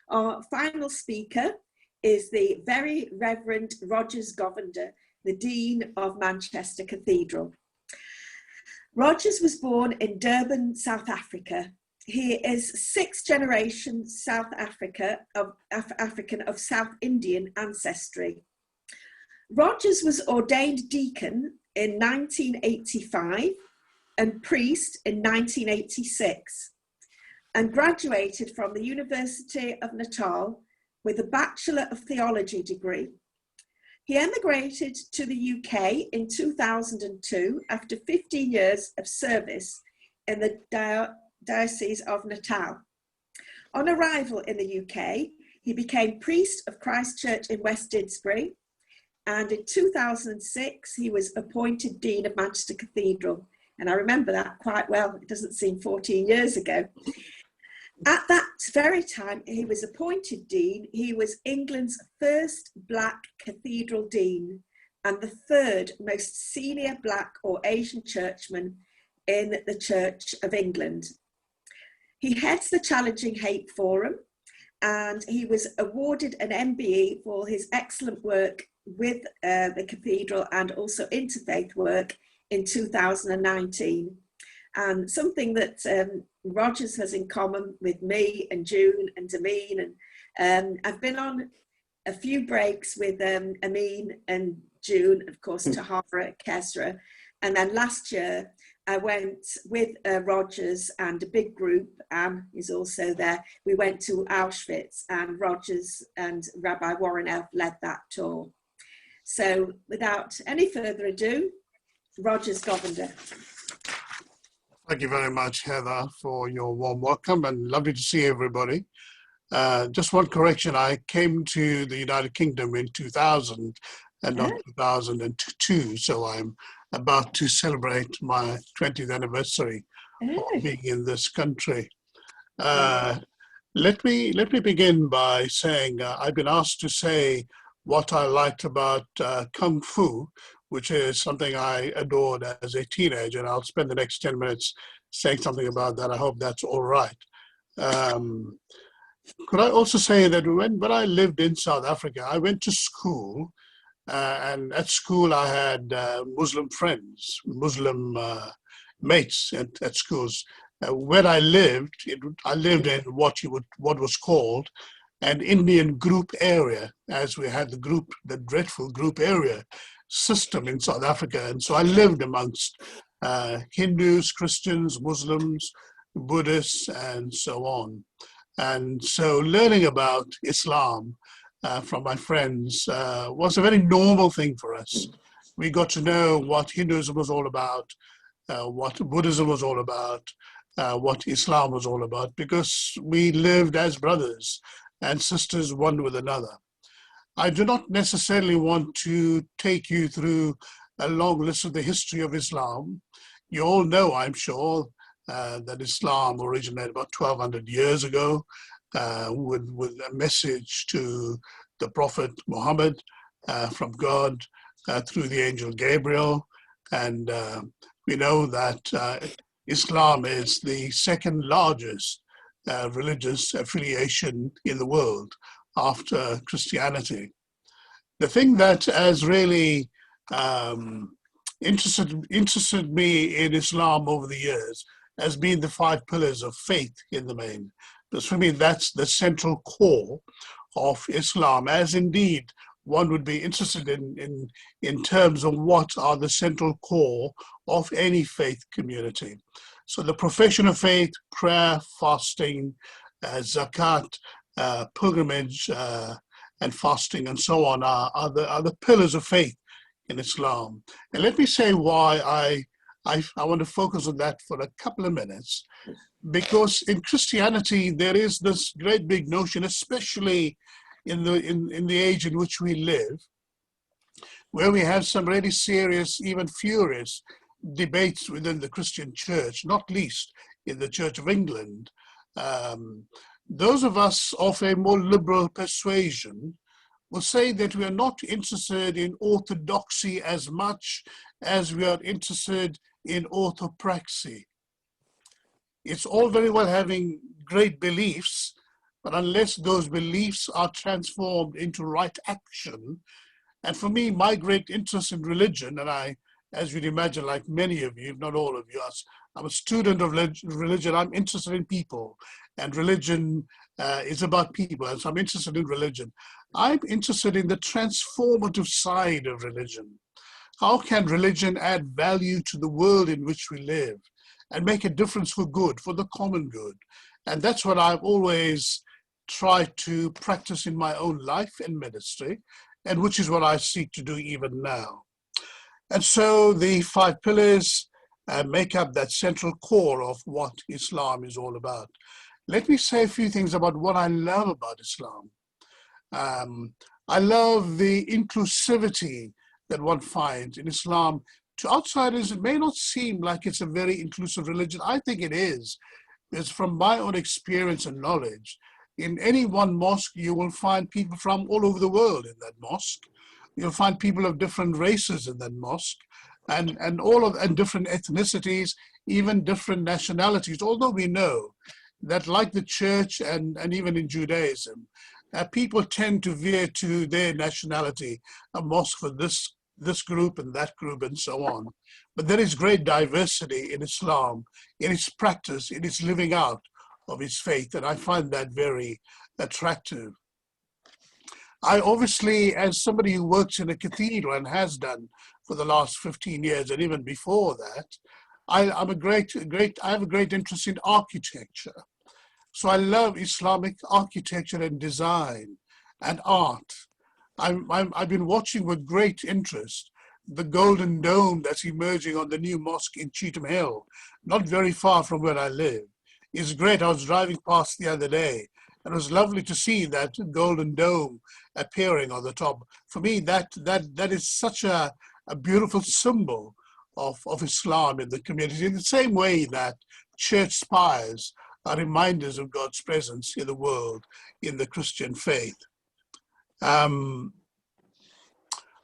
Our final speaker is the very Reverend Govender, the Dean of Manchester Cathedral. Rogers was born in Durban, South Africa. He is sixth generation South African of South Indian ancestry. Rogers was ordained deacon in 1985 and priest in 1986 and graduated from the University of Natal with a Bachelor of Theology degree. He emigrated to the UK in 2002 after 15 years of service in the Diocese of Natal. On arrival in the UK, he became priest of Christ Church in West Didsbury, and in 2006 he was appointed Dean of Manchester Cathedral. And I remember that quite well. It doesn't seem 14 years ago. At that very time he was appointed Dean, he was England's first Black Cathedral Dean and the third most senior Black or Asian churchman in the Church of England. He heads the Challenging Hate Forum, and he was awarded an MBE for his excellent work with the Cathedral and also interfaith work in 2019. And something that Rogers has in common with me and June and Amin, and I've been on a few breaks with Amin and June, of course, Tahara, Kesra, and then last year I went with Rogers and a big group, Anne is also there. We went to Auschwitz, and Rogers and Rabbi Warren Elf led that tour. So without any further ado, Rogers Govender. Thank you very much, Heather, for your warm welcome, and lovely to see everybody. Just one correction, I came to the United Kingdom in 2000 and not 2002, so I'm about to celebrate my 20th anniversary of being in this country. Let me begin by saying I've been asked to say what I liked about Kung Fu, which is something I adored as a teenager, and I'll spend the next 10 minutes saying something about that. I hope that's all right. Could I also say that when I lived in South Africa, I went to school, and at school I had Muslim friends, Muslim mates at schools. Where I lived in what was called an Indian group area, as we had the dreadful group area system in South Africa. And so I lived amongst Hindus, Christians, Muslims, Buddhists, and so on. And so learning about Islam from my friends was a very normal thing for us. We got to know what Hinduism was all about, what Buddhism was all about, what Islam was all about, because we lived as brothers and sisters one with another. I do not necessarily want to take you through a long list of the history of Islam. You all know, I'm sure, that Islam originated about 1200 years ago with a message to the Prophet Muhammad from God through the angel Gabriel. And we know that Islam is the second largest religious affiliation in the world after Christianity. The thing that has really interested me in Islam over the years has been the 5 pillars of faith in the main. Because for me, that's the central core of Islam, as indeed one would be interested in terms of what are the central core of any faith community. So the profession of faith, prayer, fasting, zakat, pilgrimage, and fasting, and so on are the pillars of faith in Islam. And let me say why I want to focus on that for a couple of minutes, because in Christianity there is this great big notion, especially in the age in which we live, where we have some really serious, even furious debates within the Christian church, not least in the Church of England. Those of us of a more liberal persuasion will say that we are not interested in orthodoxy as much as we are interested in orthopraxy. It's all very well having great beliefs, but unless those beliefs are transformed into right action. And for me, my great interest in religion, and I, as you'd imagine, like many of you, if not all of you, I'm a student of religion. I'm interested in people, and religion is about people, and so I'm interested in religion. I'm interested in the transformative side of religion. How can religion add value to the world in which we live and make a difference for good, for the common good? And that's what I've always tried to practice in my own life and ministry, and which is what I seek to do even now. And so the 5 pillars make up that central core of what Islam is all about. Let me say a few things about what I love about Islam. I love the inclusivity that one finds in Islam. To outsiders, it may not seem like it's a very inclusive religion. I think it is. It's from my own experience and knowledge. In any one mosque, you will find people from all over the world in that mosque. You'll find people of different races in that mosque, and different ethnicities, even different nationalities. Although we know that, like the church and even in Judaism, people tend to veer to their nationality, a mosque for this group and that group and so on. But there is great diversity in Islam, in its practice, in its living out of its faith, and I find that very attractive. I obviously, as somebody who works in a cathedral and has done for the last 15 years and even before that, I have a great interest in architecture. So I love Islamic architecture and design and art. I've been watching with great interest the golden dome that's emerging on the new mosque in Cheetham Hill, not very far from where I live. It's great. I was driving past the other day, and it was lovely to see that golden dome appearing on the top. For me, that is such a beautiful symbol of Islam in the community, in the same way that church spires are reminders of God's presence in the world, in the Christian faith.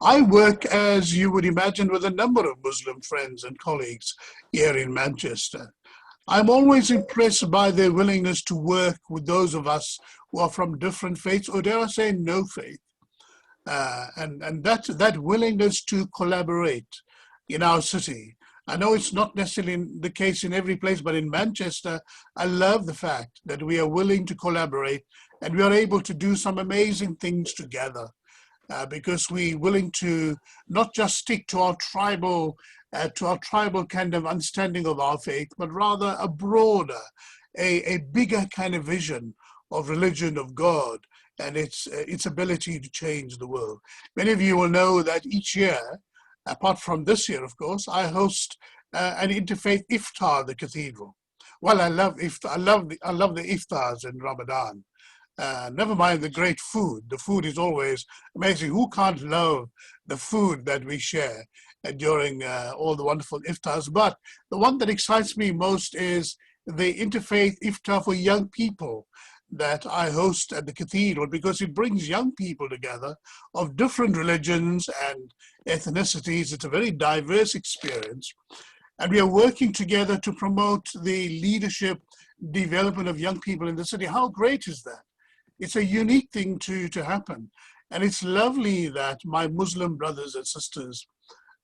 I work, as you would imagine, with a number of Muslim friends and colleagues here in Manchester. I'm always impressed by their willingness to work with those of us who are from different faiths, or dare I say no faith. And that willingness to collaborate in our city. I know it's not necessarily the case in every place, but in Manchester, I love the fact that we are willing to collaborate and we are able to do some amazing things together. Because we're willing to not just stick to our tribal kind of understanding of our faith, but rather a broader, a bigger kind of vision of religion, of God, and its ability to change the world. Many of you will know that each year, apart from this year, of course, I host an interfaith iftar at the cathedral. Well, I love iftar. I love the iftars in Ramadan. Never mind the great food. The food is always amazing. Who can't love the food that we share during all the wonderful iftars? But the one that excites me most is the interfaith iftar for young people that I host at the cathedral, because it brings young people together of different religions and ethnicities. It's a very diverse experience. And we are working together to promote the leadership development of young people in the city. How great is that? It's a unique thing to happen. And it's lovely that my Muslim brothers and sisters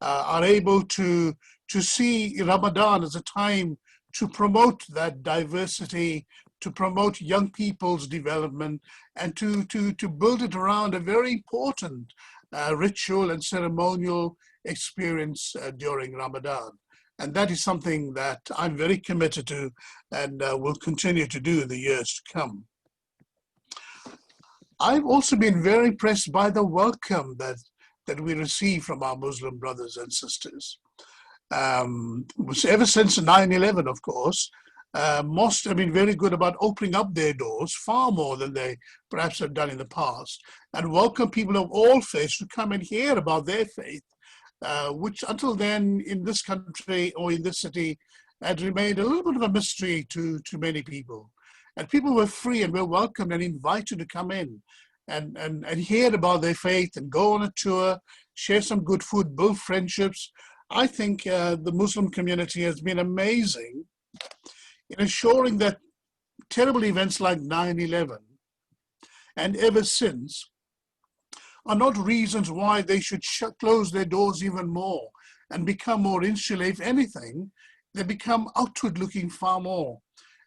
are able to see Ramadan as a time to promote that diversity, to promote young people's development, and to build it around a very important ritual and ceremonial experience during Ramadan. And that is something that I'm very committed to and will continue to do in the years to come. I've also been very impressed by the welcome that we receive from our Muslim brothers and sisters. Ever since 9/11, of course, mosques have been very good about opening up their doors, far more than they perhaps have done in the past, and welcome people of all faiths to come and hear about their faith, which until then in this country or in this city had remained a little bit of a mystery to many people. And people were free and were welcomed and invited to come in and hear about their faith and go on a tour, share some good food, build friendships. I think the Muslim community has been amazing in ensuring that terrible events like 9/11 and ever since are not reasons why they should close their doors even more and become more insular. If anything, they become outward looking far more.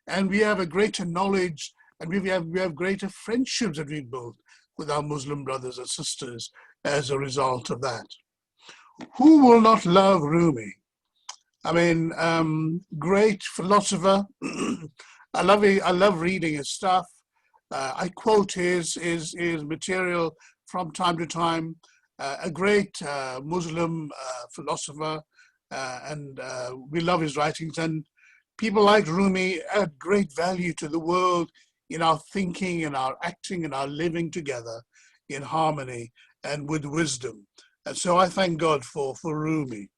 And we have a greater knowledge, and we have greater friendships that we've built with our Muslim brothers and sisters as a result of that. Who will not love Rumi? I mean, great philosopher. I love reading his stuff. I quote his material from time to time. A great Muslim philosopher, and we love his writings. And people like Rumi add great value to the world in our thinking, in our acting, in our living together in harmony and with wisdom. And so I thank God for Rumi.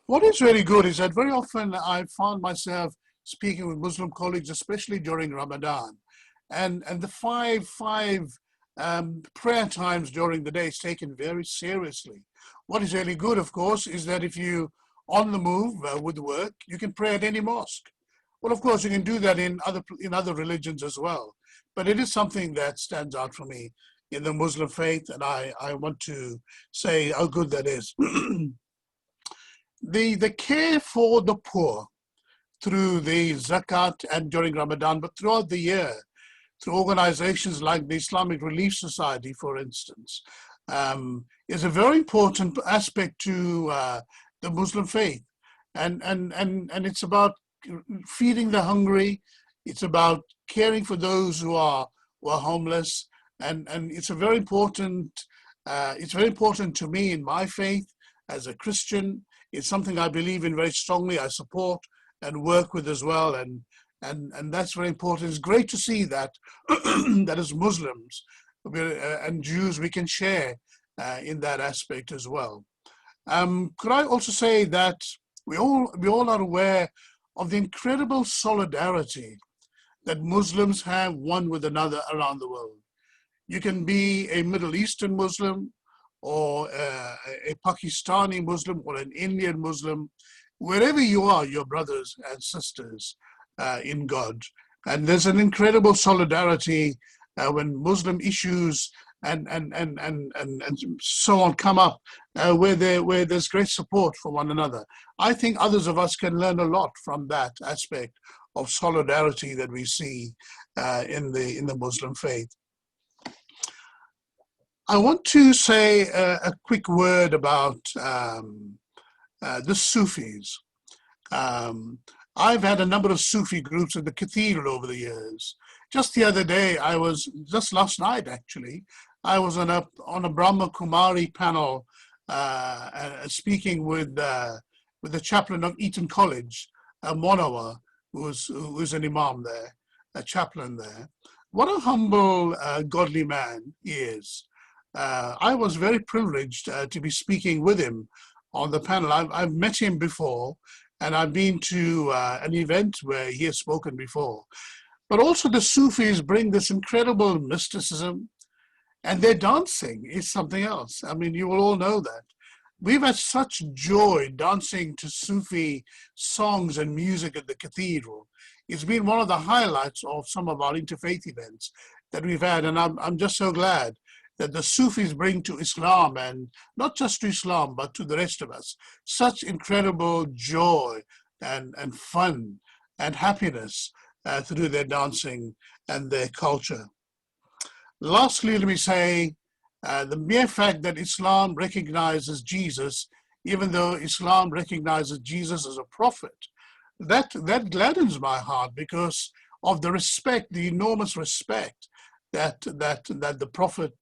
What is really good is that very often I found myself speaking with Muslim colleagues, especially during Ramadan, and the five prayer times during the day is taken very seriously. What is really good, of course, is that if you on the move with work, you can pray at any mosque. Well, of course, you can do that in other religions as well, but it is something that stands out for me in the Muslim faith, and I want to say how good that is. The care for the poor through the zakat and during Ramadan, but throughout the year, through organizations like the Islamic Relief Society, for instance, is a very important aspect to the Muslim faith. And it's about feeding the hungry. It's about caring for those who are homeless. And it's very important to me in my faith as a Christian. It's something I believe in very strongly. I support and work with as well. And that's very important. It's great to see that that as Muslims and Jews, we can share in that aspect as well. Could I also say that we all are aware of the incredible solidarity that Muslims have one with another around the world. You can be a Middle Eastern Muslim or a Pakistani Muslim or an Indian Muslim. Wherever you are, you're brothers and sisters in God. And there's an incredible solidarity when Muslim issues and so on come up, where there's great support for one another. I think others of us can learn a lot from that aspect of solidarity that we see in the Muslim faith. I want to say a quick word about the Sufis. I've had a number of Sufi groups at the Cathedral over the years. Just the other day, just last night actually, I was on a Brahma Kumari panel speaking with the chaplain of Eton College, Monawa, who's an imam there, a chaplain there. What a humble, godly man he is. I was very privileged to be speaking with him on the panel. I've met him before, and I've been to an event where he has spoken before. But also the Sufis bring this incredible mysticism, and their dancing is something else. I mean, you will all know that. We've had such joy dancing to Sufi songs and music at the Cathedral. It's been one of the highlights of some of our interfaith events that we've had, and I'm just so glad that the Sufis bring to Islam, and not just to Islam, but to the rest of us, such incredible joy and fun and happiness through their dancing and their culture. Lastly, let me say, the mere fact that Islam recognizes Jesus, even though Islam recognizes Jesus as a prophet, that gladdens my heart because of the respect, the enormous respect that the prophet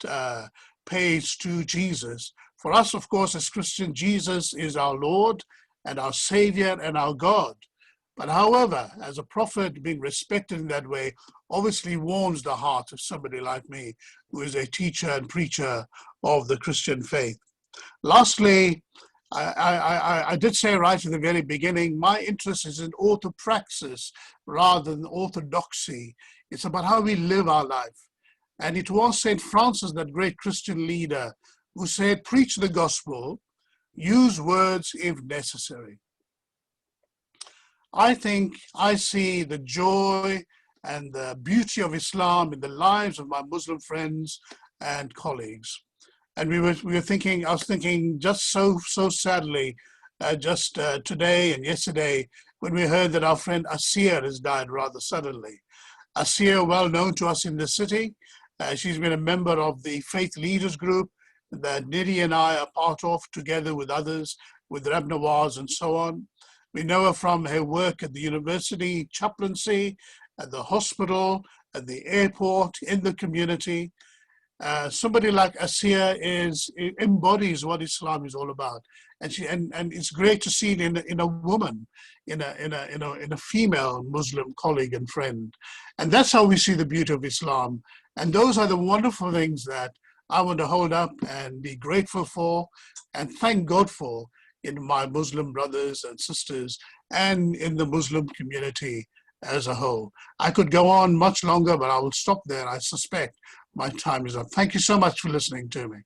pays to Jesus. For us, of course, as Christians, Jesus is our Lord and our Savior and our God. But however, as a prophet, being respected in that way obviously warms the heart of somebody like me, who is a teacher and preacher of the Christian faith. Lastly, I did say right at the very beginning, my interest is in orthopraxis rather than orthodoxy. It's about how we live our life. And it was St. Francis, that great Christian leader, who said, preach the gospel, use words if necessary. I think I see the joy and the beauty of Islam in the lives of my Muslim friends and colleagues. And we were thinking, I was thinking just so sadly, today and yesterday, when we heard that our friend Asir has died rather suddenly. Asir, well known to us in the city. She's been a member of the Faith Leaders Group that Nidhi and I are part of, together with others, with Reb Nawaz and so on. We know her from her work at the university, chaplaincy, at the hospital, at the airport, in the community. Somebody like Asir embodies what Islam is all about, and it's great to see it in a woman, in a female Muslim colleague and friend, and that's how we see the beauty of Islam. And those are the wonderful things that I want to hold up and be grateful for, and thank God for in my Muslim brothers and sisters, and in the Muslim community as a whole. I could go on much longer, but I will stop there. I suspect my time is up. Thank you so much for listening to me.